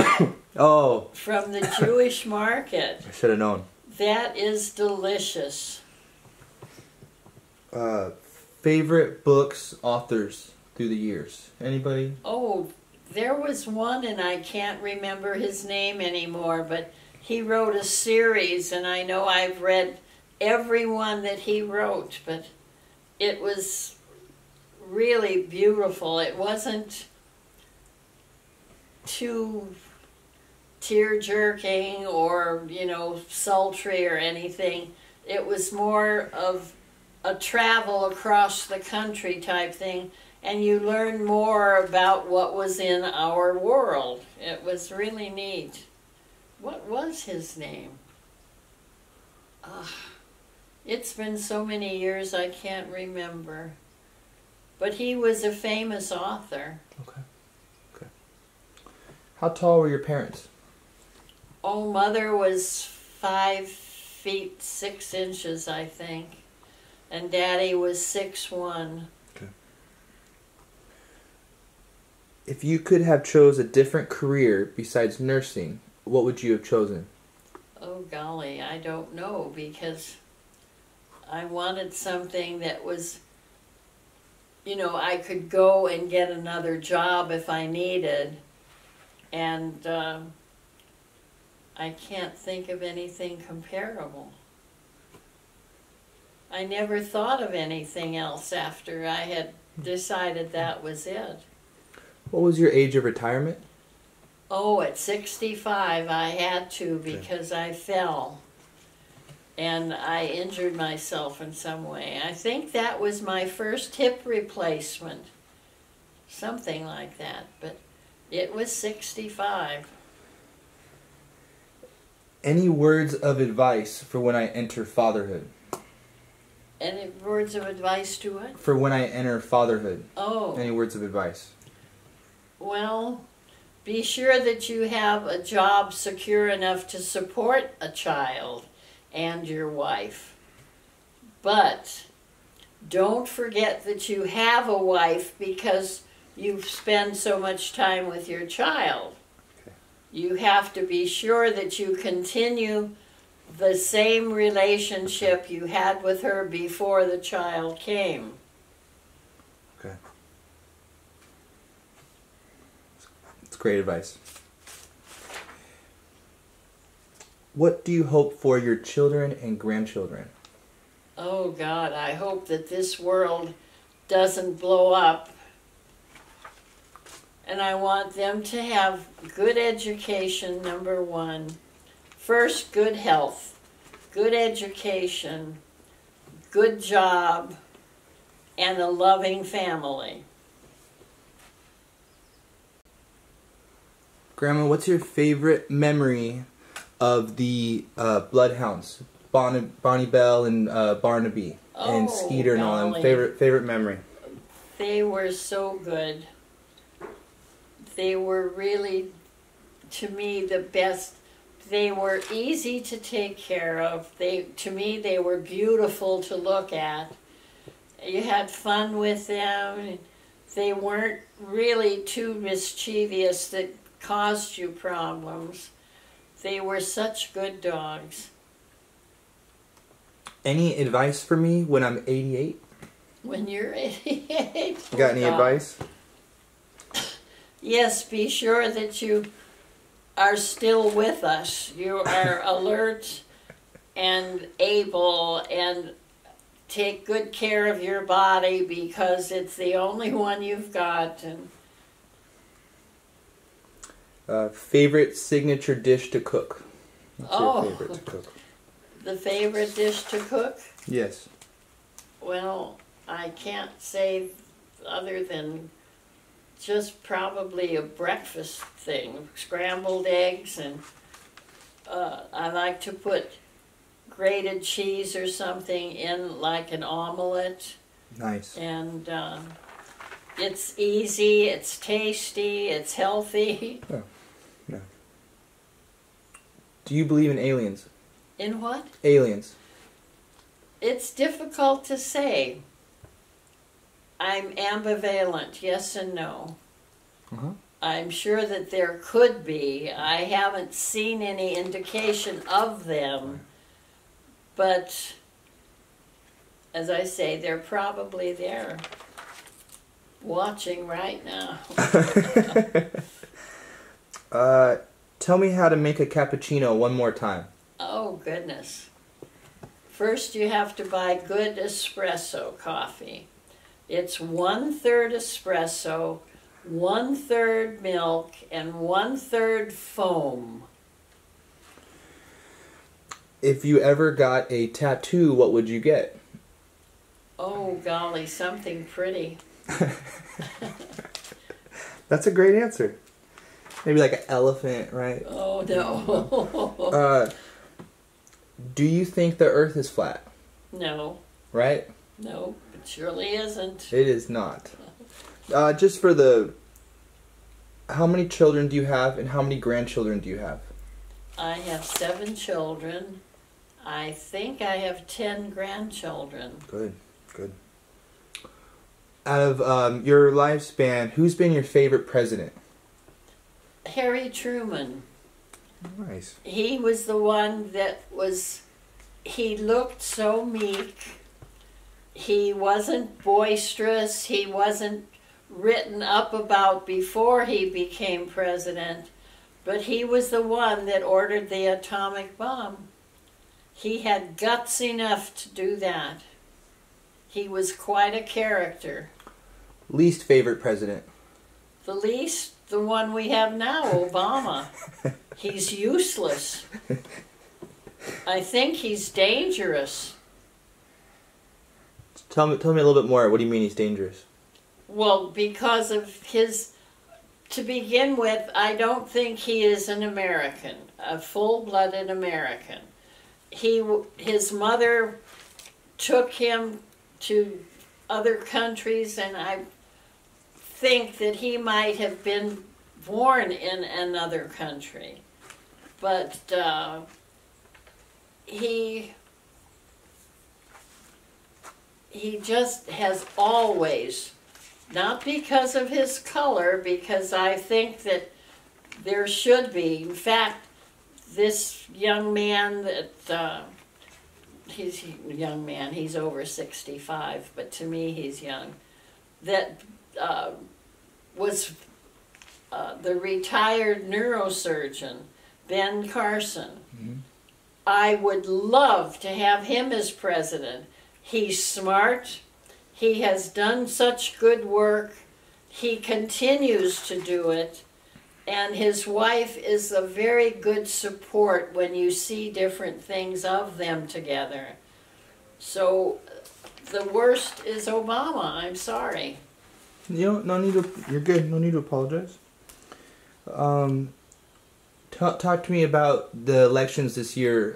Oh. From the Jewish market. I should have known. That is delicious. Favorite books, authors through the years? Anybody? Oh, there was one, and I can't remember his name anymore, but he wrote a series, and I know I've read every one that he wrote, but it was really beautiful. It wasn't too tear-jerking or, sultry or anything. It was more of a travel across the country type thing, and you learn more about what was in our world. It was really neat. What was his name? It's been so many years I can't remember. But he was a famous author. Okay. How tall were your parents? Oh, Mother was 5 feet 6 inches, I think. And Daddy was 6'1". Okay. If you could have chose a different career besides nursing, what would you have chosen? Oh, golly, I don't know, because I wanted something that was, I could go and get another job if I needed. And I can't think of anything comparable. I never thought of anything else after I had decided that was it. What was your age of retirement? Oh, at 65 I had to, because I fell and I injured myself in some way. I think that was my first hip replacement, something like that, but it was 65. Any words of advice for when I enter fatherhood? Any words of advice to it? For when I enter fatherhood. Oh. Any words of advice? Well, be sure that you have a job secure enough to support a child and your wife. But don't forget that you have a wife because you spend so much time with your child. Okay. You have to be sure that you continue the same relationship you had with her before the child came. Okay. It's great advice. What do you hope for your children and grandchildren? Oh God, I hope that this world doesn't blow up. And I want them to have good education, number one. First, good health, good education, good job, and a loving family. Grandma, what's your favorite memory of the Bloodhounds? Bonnie Bell and Barnaby and Skeeter and all them. Favorite memory? They were so good. They were really, to me, the best. They were easy to take care of. To me, they were beautiful to look at. You had fun with them. They weren't really too mischievous that caused you problems. They were such good dogs. Any advice for me when I'm 88? When you're 88? You got any advice? Yes, be sure that you are still with us. You are alert and able, and take good care of your body because it's the only one you've got. And favorite signature dish to cook? What's your favorite to cook? The favorite dish to cook? Yes. Well, I can't say other than just probably a breakfast thing. Scrambled eggs, and I like to put grated cheese or something in like an omelet. Nice. And it's easy, it's tasty, it's healthy. Oh, no. Do you believe in aliens? In what? Aliens. It's difficult to say. I'm ambivalent, yes and no. Uh-huh. I'm sure that there could be. I haven't seen any indication of them. But, as I say, they're probably there, watching right now. Tell me how to make a cappuccino one more time. Oh, goodness. First, you have to buy good espresso coffee. It's 1/3 espresso, 1/3 milk, and 1/3 foam. If you ever got a tattoo, what would you get? Oh, golly, something pretty. That's a great answer. Maybe like an elephant, right? Oh, no. Do you think the Earth is flat? No, Right? no, it surely isn't. It is not. Just for how many children do you have and how many grandchildren do you have? I have 7 children. I think I have 10 grandchildren. Good, good. Out of your lifespan, who's been your favorite president? Harry Truman. Nice. He was the one that he looked so meek. He wasn't boisterous. He wasn't written up about before he became president, but he was the one that ordered the atomic bomb. He had guts enough to do that. He was quite a character. Least favorite president? The one we have now, Obama. He's useless. I think he's dangerous. Tell me a little bit more. What do you mean he's dangerous? Well, because of to begin with, I don't think he is an American, a full-blooded American. His mother took him to other countries, and I think that he might have been born in another country. But he just has always, not because of his color, because I think that there should be. In fact, this young man that, he's a young man, he's over 65, but to me he's young, that was the retired neurosurgeon, Ben Carson. Mm-hmm. I would love to have him as president. He's smart. He has done such good work. He continues to do it. And his wife is a very good support when you see different things of them together. So the worst is Obama. I'm sorry. You're good. No need to apologize. Talk to me about the elections this year.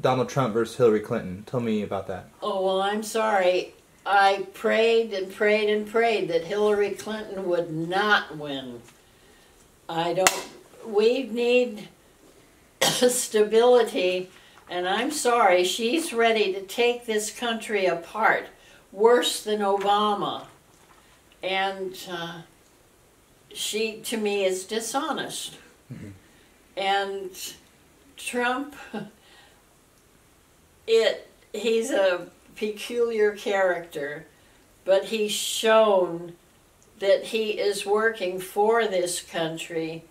Donald Trump versus Hillary Clinton. Tell me about that. Oh, well, I'm sorry. I prayed and prayed and prayed that Hillary Clinton would not win. We need stability, and I'm sorry, she's ready to take this country apart, worse than Obama. And she, to me, is dishonest. Mm-hmm. And Trump, he's a peculiar character, but he's shown that he is working for this country.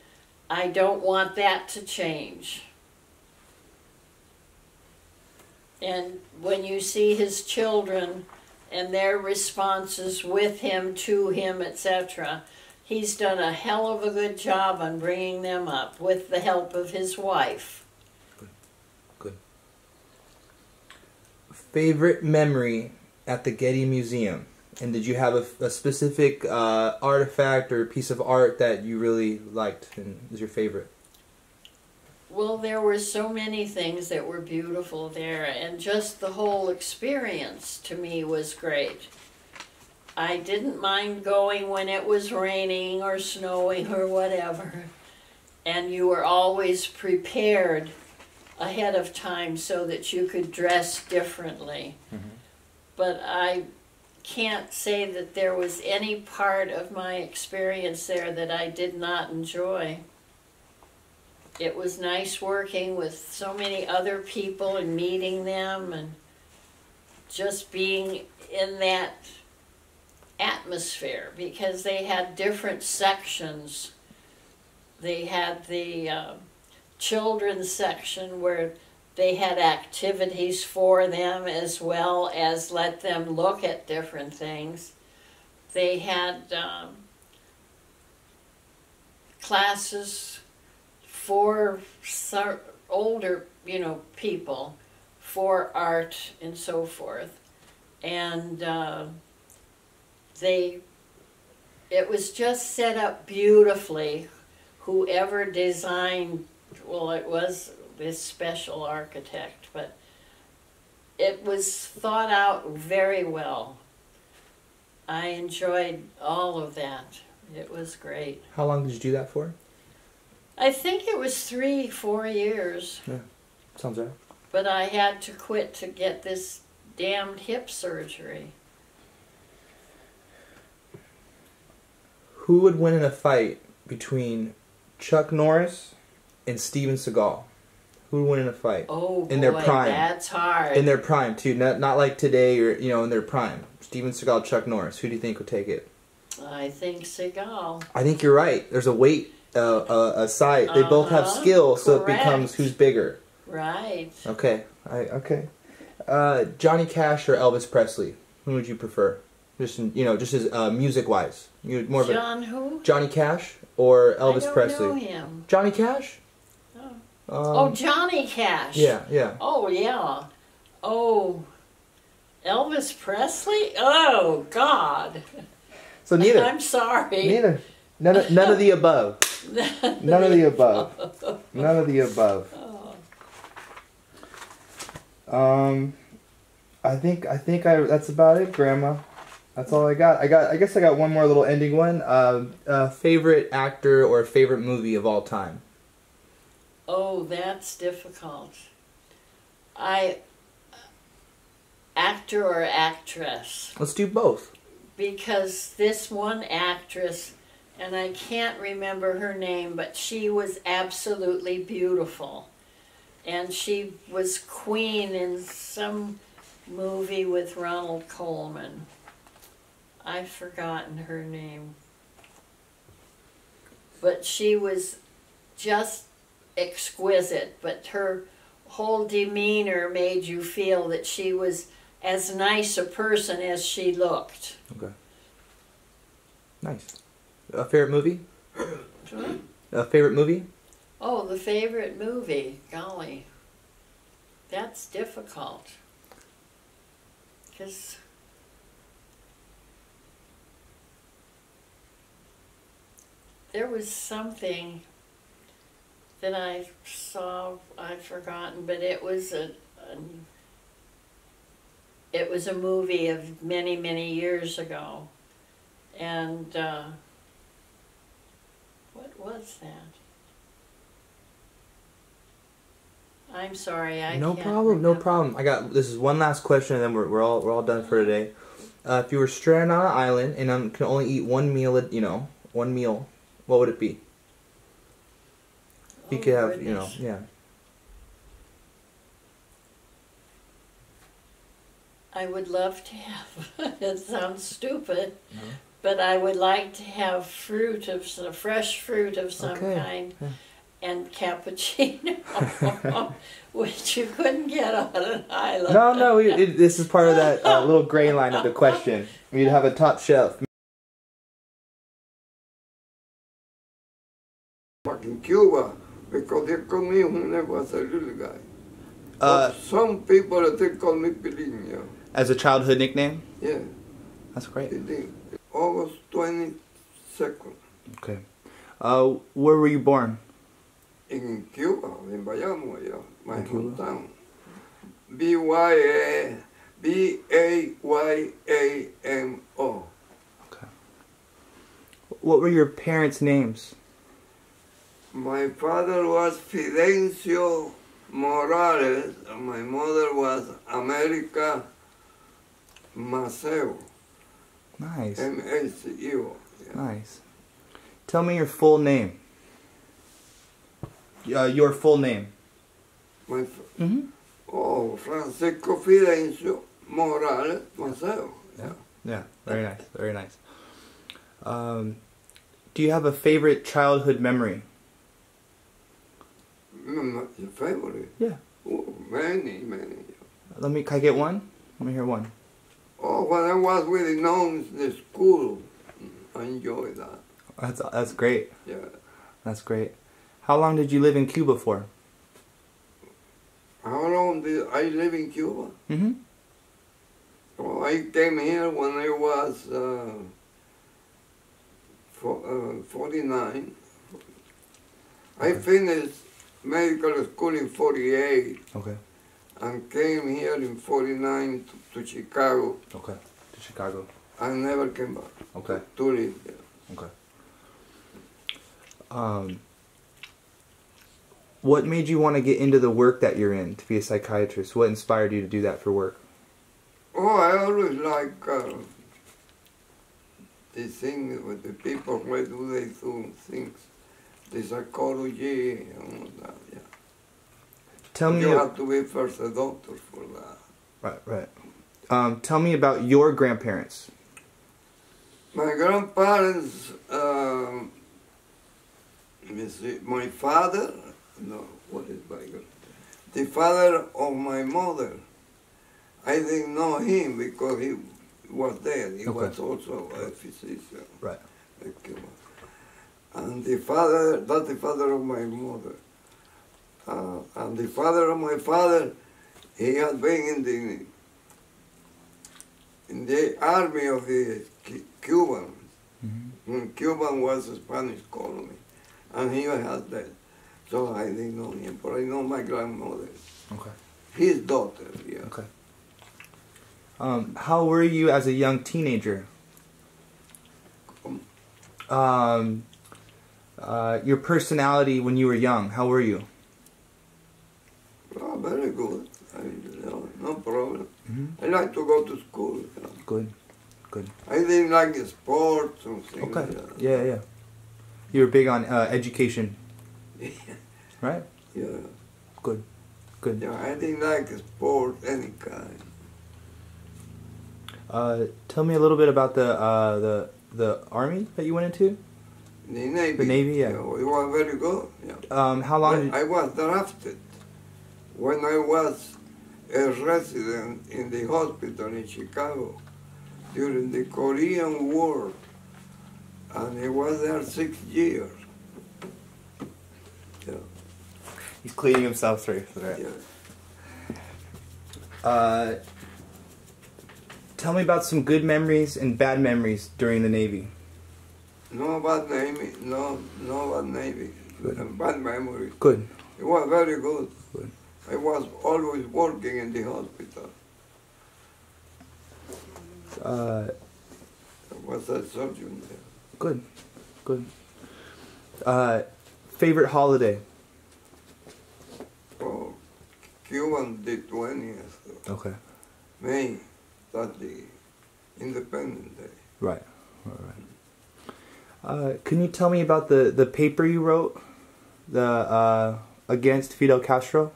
I don't want that to change. And when you see his children and their responses with him, to him, etc., he's done a hell of a good job on bringing them up with the help of his wife. Good. Favorite memory at the Getty Museum? And did you have a specific artifact or piece of art that you really liked and was your favorite? Well, there were so many things that were beautiful there, and just the whole experience to me was great. I didn't mind going when it was raining or snowing or whatever, and you were always prepared ahead of time so that you could dress differently. Mm-hmm. But I can't say that there was any part of my experience there that I did not enjoy. It was nice working with so many other people and meeting them and just being in that atmosphere, because they had different sections. They had the children's section where they had activities for them as well as let them look at different things. They had classes for older, people for art and so forth. And it was just set up beautifully. Whoever designed, well, it was this special architect, but it was thought out very well. I enjoyed all of that. It was great. How long did you do that for? I think it was 3-4 years. Yeah, sounds right. But I had to quit to get this damned hip surgery. Who would win in a fight between Chuck Norris and Steven Seagal? Who would win in a fight? Oh boy, in their prime. That's hard. In their prime too, not like today or in their prime. Steven Seagal, Chuck Norris. Who do you think would take it? I think Seagal. I think you're right. There's a weight aside. They both have skill, so it becomes who's bigger. Right. Okay. Okay. Johnny Cash or Elvis Presley? Who would you prefer? Just as music wise. You more of John who? Johnny Cash or Elvis Presley? I don't know him. Johnny Cash? Oh, Johnny Cash. Yeah, yeah. Oh, yeah. Oh, Elvis Presley? Oh, God. So neither. I'm sorry. Neither. None of the above. None of the above. None of the above. I think that's about it, Grandma. That's all I got. I guess I got one more little ending one. Favorite actor or favorite movie of all time? Oh, that's difficult. Actor or actress? Let's do both. Because this one actress, and I can't remember her name, but she was absolutely beautiful. And she was Queen in some movie with Ronald Colman. I've forgotten her name. But she was just exquisite, but her whole demeanor made you feel that she was as nice a person as she looked. Okay. Nice. A favorite movie? Sure. A favorite movie? Oh, the favorite movie. Golly. That's difficult. Because there was something that I saw, I've forgotten, but it was a movie of many, many years ago. And what was that? I'm sorry, I No can't problem, no remember. problem. This is one last question, and then we're all done for today. If you were stranded on an island and can only eat one meal, one meal, what would it be? You could have, goodness. yeah. I would love to have, it sounds stupid, but I would like to have fresh fruit of some kind, and cappuccino, which you couldn't get on an island. No, this is part of that little gray line of the question. You'd have a top shelf. In Cuba, because they call me when I was a little guy. But some people, they call me Pilinha. As a childhood nickname? Yeah. That's great. August 22nd. Okay. Where were you born? In Cuba, in Bayamo, my Cuba? hometown. B-A-Y-A-M-O. Okay. What were your parents' names? My father was Fidencio Morales, and my mother was America Maceo. Nice. M-A-C-E-O. Yeah. Nice. Tell me your full name. Your full name. Oh, Francisco Fidencio Morales Maceo. Yeah. Yeah. Very nice. Very nice. Do you have a favorite childhood memory? Your favorite? Yeah. Oh, Many. Can I get one? Let me hear one. Oh, when I was with the nuns in the school, I enjoyed that. That's great. Yeah. That's great. How long did you live in Cuba for? How long did I live in Cuba? Mm-hmm. Well, I came here when I was 49. I finished medical school in 48 Okay. and came here in 49 to Chicago. Okay. To Chicago. I never came back. Okay. To live there. Okay. What made you want to get into the work that you're in, to be a psychiatrist? What inspired you to do that for work? Oh, I always like the thing with the people, why do they do things, the psychology and all that, yeah. Tell me. You have to be first a doctor for that. Right. Tell me about your grandparents. My grandparents, let me see, my father, no, what is my God? The father of my mother, I didn't know him because he was dead. He was also a physician. Right. And the father, that's the father of my mother. And the father of my father, he had been in the army of the Cubans. Mm-hmm. Cuban was a Spanish colony, and he was dead. So I didn't know him, but I know my grandmother. Okay. His daughter, yeah. Okay. How were you as a young teenager? Your personality when you were young, how were you? Oh, very good. No problem. Mm-hmm. I like to go to school. You know. Good. I didn't like sports and things. Okay. Yeah. You were big on education. Right? Yeah. Good. Yeah, I didn't like sports any kind. Tell me a little bit about the army that you went into. The Navy. The Navy, yeah. It was very good. Yeah. How long? I was drafted when I was a resident in the hospital in Chicago during the Korean War, and I was there 6 years. Yeah. He's cleaning himself through. Right. Yeah. Tell me about some good memories and bad memories during the Navy. No bad Navy. No bad Navy. Good. Bad memories. Good. It was very good. Good. I was always working in the hospital. I was a surgeon there. Good. Favorite holiday? Oh, Cuban the 20th. Okay. May, that's the Independence Day. Right. Can you tell me about the paper you wrote, against Fidel Castro?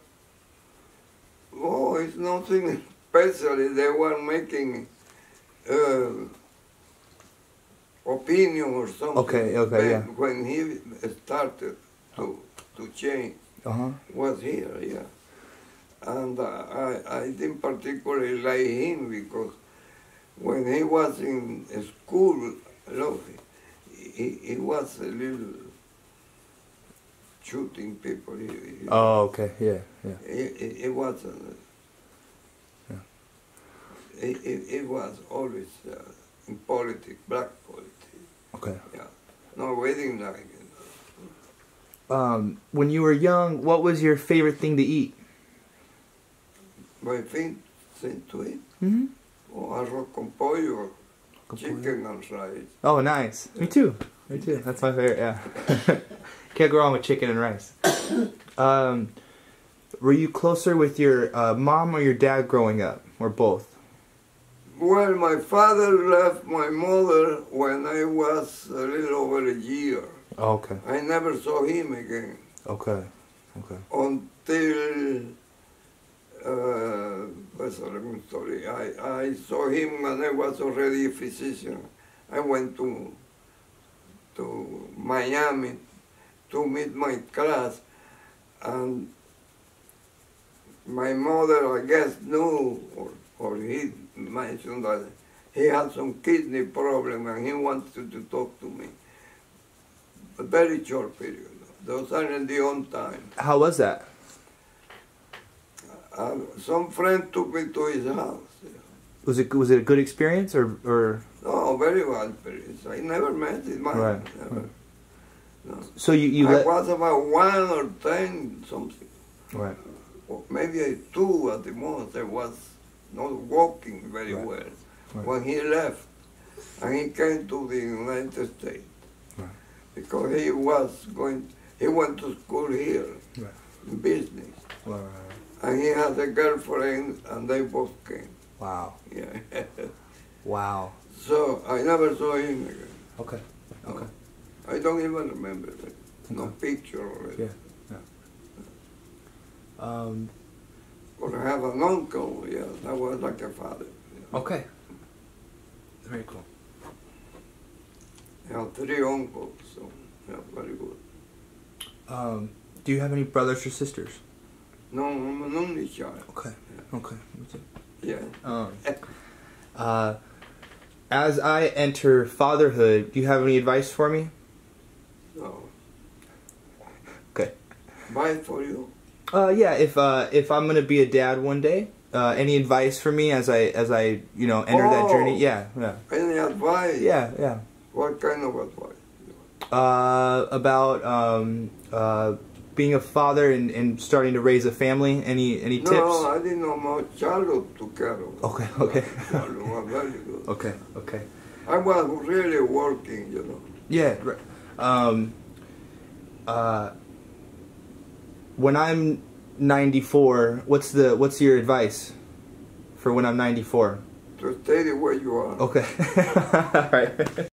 Oh, it's nothing special. They were making opinion or something. Okay, yeah. When he started to change, was here, yeah. And I didn't particularly like him because when he was in school, he was a little shooting people. Oh, okay, yeah. It wasn't. Yeah. It was always in politics, black politics. Okay. Yeah. No, we didn't like it. When you were young, what was your favorite thing to eat? My thing to eat? Mm-hmm. Oh, arroz con pollo, chicken and rice. Oh, nice. Me too. That's my favorite, yeah. Can't go wrong with chicken and rice. Were you closer with your mom or your dad growing up, or both? Well, my father left my mother when I was a little over a year. Oh, okay. I never saw him again. Okay. Until, that's a long story. I saw him when I was already a physician. I went to Miami to meet my class, and My mother, I guess, knew, or he mentioned that he had some kidney problem and he wanted to talk to me. A very short period. Those are in the on time. How was that? Some friend took me to his house. Was it a good experience or? No, very bad experience. I never met his mother. Right. Never. Right. No. So you I was about 1 or 10 something. Right. Or maybe 2 at the most. I was not walking very Right. well Right. when he left, and he came to the United States Right. because he went to school here Right. in business, Right. and he had a girlfriend, and they both came. Wow. Yeah. Wow. So I never saw him again. Okay. No. Okay. I don't even remember it. No Okay. picture of it. Yeah. Yeah. But I have an uncle, yeah, that was like a father. Yeah. Okay. Very cool. I have 3 uncles, so yeah, very good. Do you have any brothers or sisters? No, I'm an only child. Okay. Yeah. Okay. Yeah. As I enter fatherhood, do you have any advice for me? No. Okay. Bye for you. Yeah. If I'm gonna be a dad one day, any advice for me as I enter that journey? Yeah. Yeah. Any advice? Yeah. Yeah. What kind of advice? About being a father and starting to raise a family. Any tips? No, I didn't know much. Charlotte took care of it. Okay. Okay. Charlotte was very good. Okay. Okay. I was really working, you know. Yeah. Right. When I'm 94, what's your advice for when I'm 94? To stay the way you are. Okay. All right.